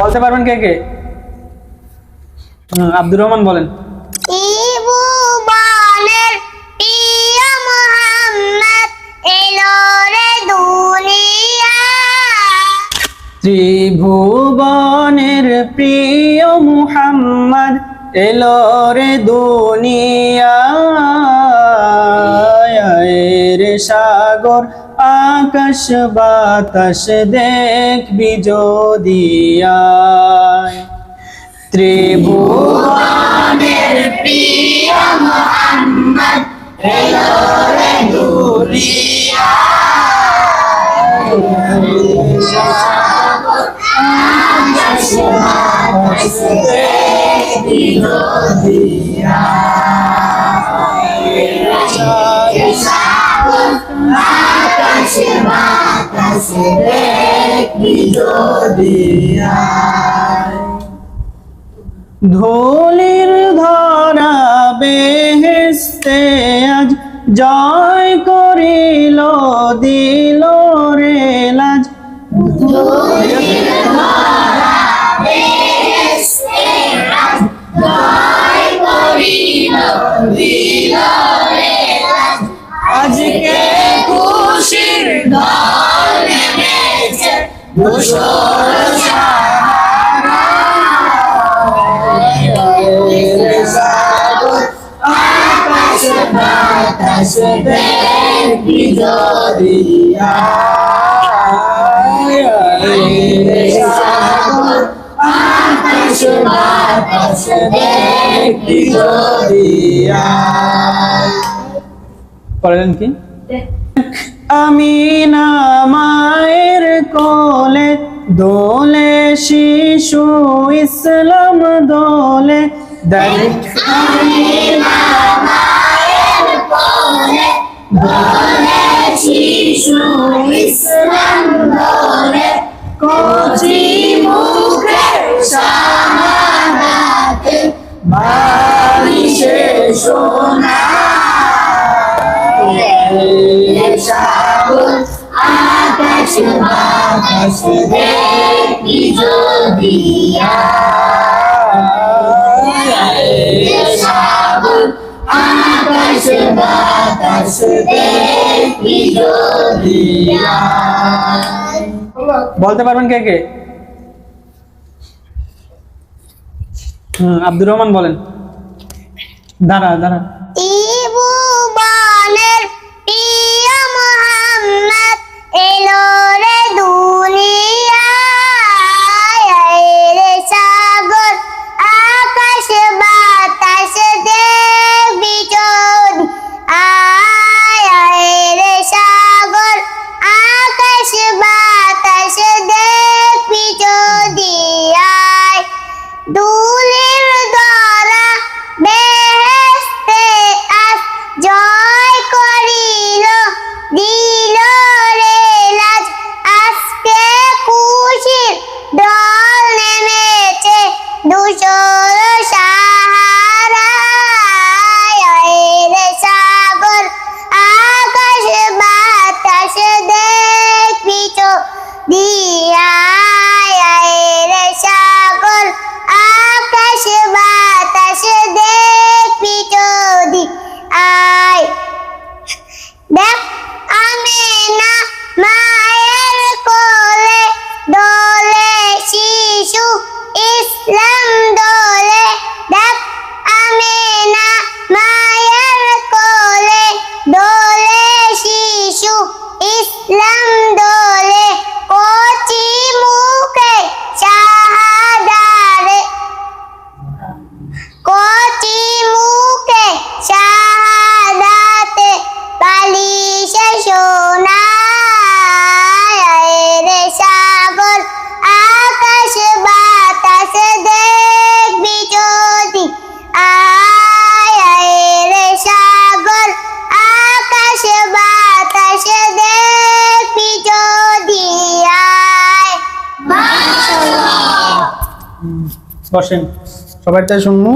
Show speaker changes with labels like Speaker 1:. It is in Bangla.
Speaker 1: বলতে পারবেন কে কে? আব্দুর রহমান বলেন।
Speaker 2: ত্রিভুবনের প্রিয় মুহাম্মদ এলো রে দুনিয়ায়।
Speaker 1: ত্রিভুবনের প্রিয় মুহাম্মদ এলো রে দুনিয়ায়। রে সাগর আকাশ বাতাস দেখবি যদি আয়। ত্রিভুবনের প্রিয় মুহাম্মদ এলো রে দুনিয়ায়। সাগর আকাশ বাতাস দেখবি যদি আয়। সাগর আকাশ বাতাস দেখবি যদি আয়। ধুলির ধরা বেহেশতে আজ জয় করিল দিল রে লাজ। ধুলির ধরা বেহেশতে আজ জয় করিল দিল রে লাজ। আজকে খুশির ঢল নেমেছে ধূসর বাতাস দেখবি যদি আয়। সাগর আকাশ বাতাস দেখবি যদি আয়। পড়লেন কি? আমিনা মায়ের কোলে দোলে শিশু ইসলাম দোলে। দেখ আমিনা মায়ের কোলে দোলে শিশু ইসলাম দোলে। কচি মুখে শাহাদাতে বারিশে সোনা। সাগর আকাশ বাতাস দেখবি যদি আয়। সাগর আকাশ বাতাস দেখবি যদি আয়। বলতে পারবেন কে কে? আব্দুর রহমান বলেন। দাঁড়া দাঁড়া।
Speaker 2: ত্রিভুবনের প্রিয় মুহাম্মদ এলো রে দুনিয়ায়। রে সাগর আকাশ বাতাস দেখবি যদি আয়। রে সাগর আকাশ বাতাস দেখবি যদি আয়। ধুলির ধরা বেহেশতে আজ জয় করিল দিল রে লাজ। আজকে খুশির ঢল নেমেছে ধূসর সাহারায়। রে সাগর আকাশ বাতাস দেখবি যদি আয়। রে সাগর আকাশ বাতাস দেখবি যদি আয়। দেখ আমিনা মায়ের কোলে দোলে শিশু ইসলাম দোলে। দেখ আমিনা মায়ের কোলে দোলে শিশু ইসলাম দোলে। কচি মুখে শাহাদাতে কচি মুখে শাহাদাতে বালিশে সোনা। রে সাগর আকাশ বাতাস দেখবি যদি আয়। রে সাগর আকাশ বাতাস দেখবি যদি আয়।
Speaker 1: বসেন, সবাইটা শুনবো।